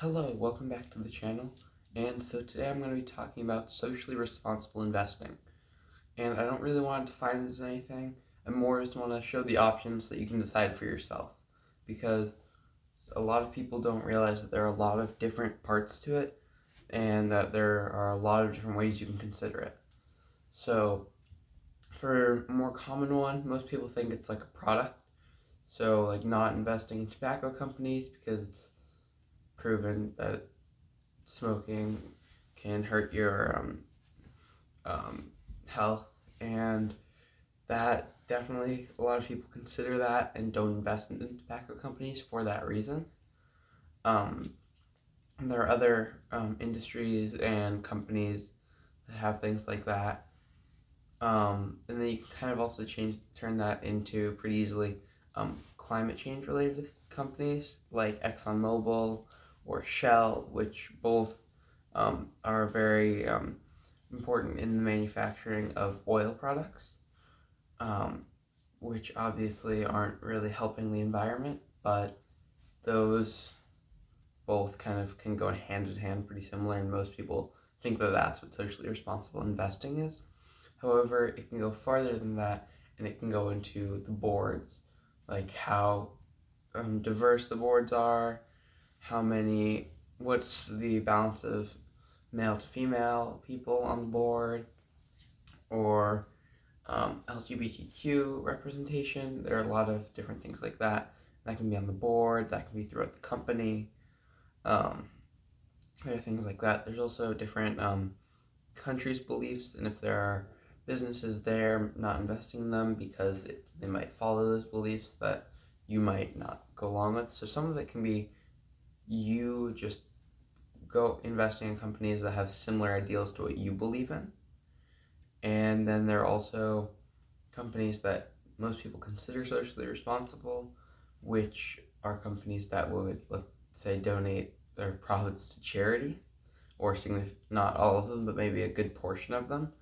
Hello, welcome back to the channel. And so today I'm going to be talking about socially responsible investing. And I don't really want to define it as anything. I more just want to show the options so that you can decide for yourself. Because a lot of people don't realize that there are a lot of different parts to it and that there are a lot of different ways you can consider it. So for a more common one, most people think it's like a product. So like not investing in tobacco companies because it's proven that smoking can hurt your um, health, and that definitely a lot of people consider that and don't invest in tobacco companies for that reason. Um, and there are other industries and companies that have things like that. And then you can kind of also turn that into pretty easily climate change related companies like ExxonMobil or Shell, which both are very important in the manufacturing of oil products, um, which obviously aren't really helping the environment, but those both kind of can go hand in hand pretty similar, and most people think that that's what socially responsible investing is. However, it can go farther than that, and it can go into the boards, like how diverse the boards are, what's the balance of male to female people on the board, or LGBTQ representation. There are a lot of different things like that. That can be on the board, that can be throughout the company. Um, there are things like that. There's also different countries' beliefs, and if there are businesses there not investing in them because they might follow those beliefs that you might not go along with. So some of it can be you just go investing in companies that have similar ideals to what you believe in. And then there are also companies that most people consider socially responsible, which are companies that would, let's say, donate their profits to charity, or not all of them, but maybe a good portion of them.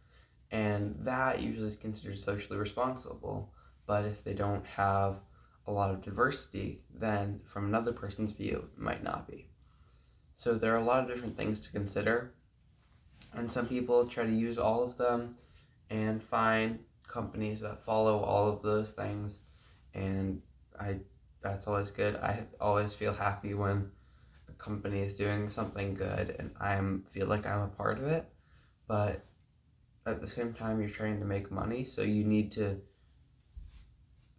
And that usually is considered socially responsible. But if they don't have a lot of diversity, then from another person's view, it might not be. So there are a lot of different things to consider, and some people try to use all of them and find companies that follow all of those things, and I that's always good. I always feel happy when a company is doing something good and I feel like I'm a part of it, but at the same time you're trying to make money, so you need to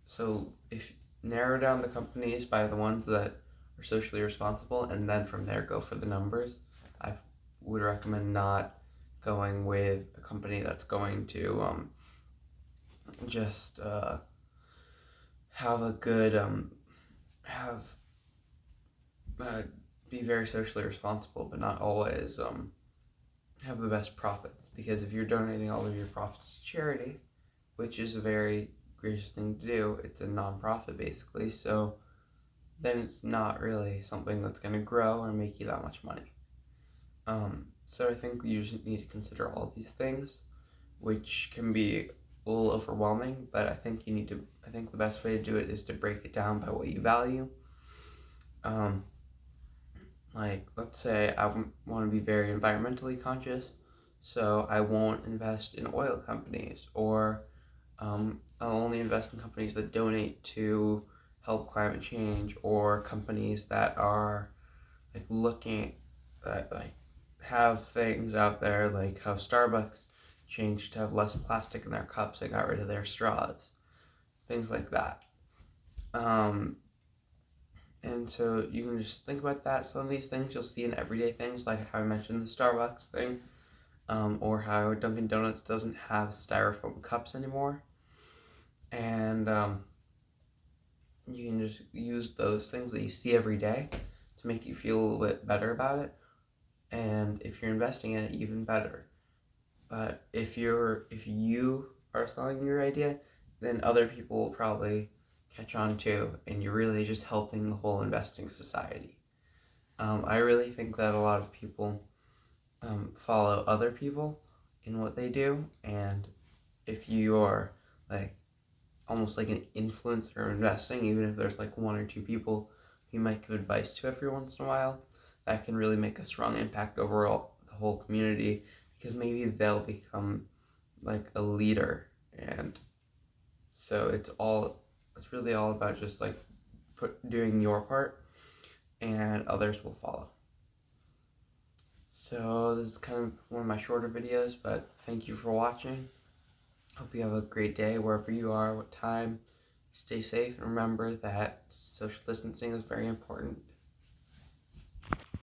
so if narrow down the companies by the ones that are socially responsible, and then from there go for the numbers. I would recommend not going with a company that's going to just have a good have be very socially responsible, but not always have the best profits. Because if you're donating all of your profits to charity, which is a very gracious thing to do, it's a non-profit basically, so then it's not really something that's going to grow or make you that much money. So I think you just need to consider all these things, which can be a little overwhelming, but I think the best way to do it is to break it down by what you value. Like, let's say I want to be very environmentally conscious, so I won't invest in oil companies, or I'll only invest in companies that donate to help climate change, or companies that are like looking at like have things out there like how Starbucks changed to have less plastic in their cups and got rid of their straws, things like that. Um, and so you can just think about that. Some of these things you'll see in everyday things, like how I mentioned the Starbucks thing, or how Dunkin' Donuts doesn't have styrofoam cups anymore. And you can just use those things that you see every day to make you feel a little bit better about it. And if you're investing in it, even better. But if you are selling your idea, then other people will probably catch on too, and you're really just helping the whole investing society. I really think that a lot of people follow other people in what they do, and if you're like almost like an influencer investing, even if there's like one or two people you might give advice to every once in a while, that can really make a strong impact overall the whole community, because maybe they'll become like a leader. And so it's really all about just like doing your part, and others will follow. So this is kind of one of my shorter videos, but thank you for watching. Hope you have a great day wherever you are, what time. Stay safe, and remember that social distancing is very important.